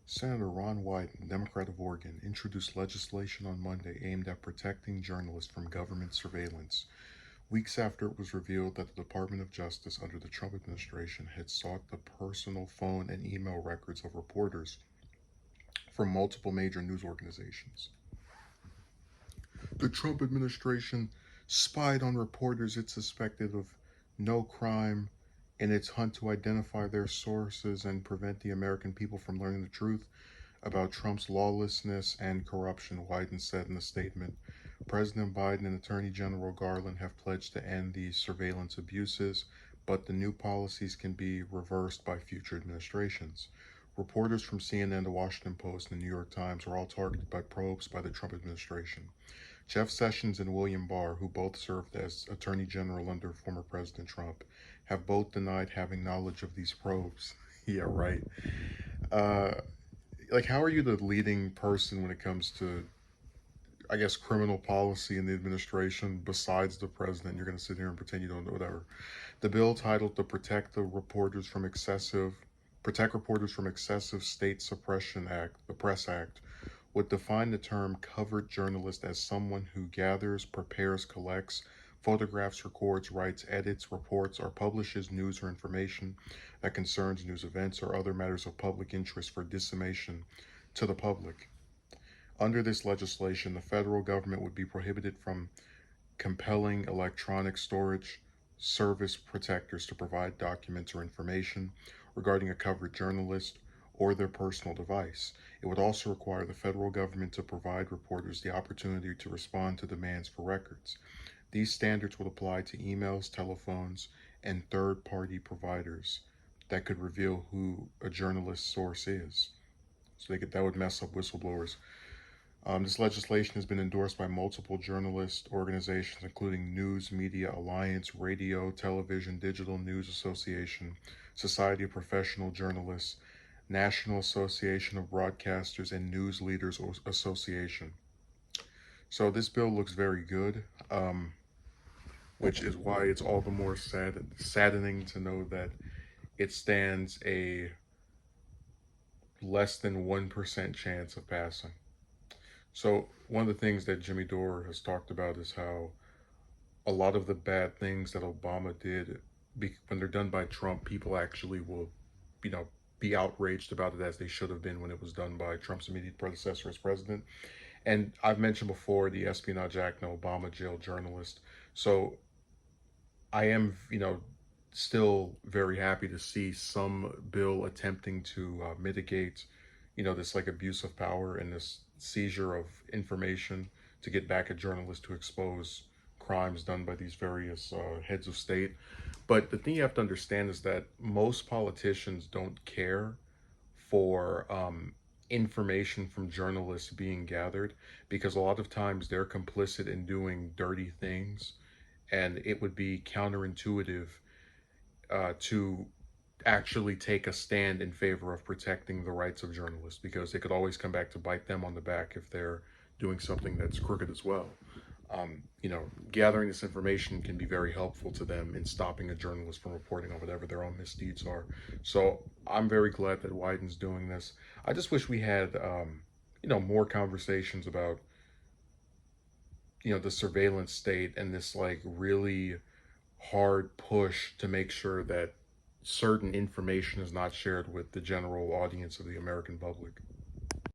Senator Ron Wyden, Democrat of Oregon, introduced legislation on Monday aimed at protecting journalists from government surveillance, weeks after it was revealed that the Department of Justice under the Trump administration had sought the personal phone and email records of reporters from multiple major news organizations. The Trump administration spied on reporters it suspected of no crime in its hunt to identify their sources and prevent the American people from learning the truth about Trump's lawlessness and corruption, Wyden said in a statement. President Biden and Attorney General Garland have pledged to end these surveillance abuses, but the new policies can be reversed by future administrations. Reporters from CNN, the Washington Post, and the New York Times were all targeted by probes by the Trump administration. Jeff Sessions and William Barr, who both served as Attorney General under former President Trump, have both denied having knowledge of these probes. Yeah, right. Uh, how are you the leading person when it comes to, I guess, criminal policy in the administration besides the president? You're going to sit here and pretend you don't know whatever. The bill titled the Protect Reporters from Excessive State Suppression Act, the Press Act, would define the term covered journalist as someone who gathers, prepares, collects, photographs, records, writes, edits, reports, or publishes news or information that concerns news events or other matters of public interest for dissemination to the public. Under this legislation, the federal government would be prohibited from compelling electronic storage service protectors to provide documents or information regarding a covered journalist or their personal device. It would also require the federal government to provide reporters the opportunity to respond to demands for records. These standards would apply to emails, telephones, and third-party providers that could reveal who a journalist's source is. That would mess up whistleblowers. This legislation has been endorsed by multiple journalist organizations, including News Media Alliance, Radio, Television, Digital News Association, Society of Professional Journalists, National Association of Broadcasters, and News Leaders Association. So this bill looks very good, which is why it's all the more saddening to know that it stands a less than 1% chance of passing. So one of the things that Jimmy Dore has talked about is how a lot of the bad things that Obama did, when they're done by Trump, people actually will, you know, be outraged about it as they should have been when it was done by Trump's immediate predecessor as president. And I've mentioned before the Espionage Act and Obama jailed journalists. So I am, still very happy to see some bill attempting to mitigate, this like abuse of power and this seizure of information to get back at journalists to expose crimes done by these various heads of state. But the thing you have to understand is that most politicians don't care for information from journalists being gathered because a lot of times they're complicit in doing dirty things, and it would be counterintuitive to actually take a stand in favor of protecting the rights of journalists because it could always come back to bite them on the back if they're doing something that's crooked as well. Gathering this information can be very helpful to them in stopping a journalist from reporting on whatever their own misdeeds are. So I'm very glad that Wyden's doing this. I just wish we had, more conversations about, the surveillance state and this like really hard push to make sure that certain information is not shared with the general audience of the American public.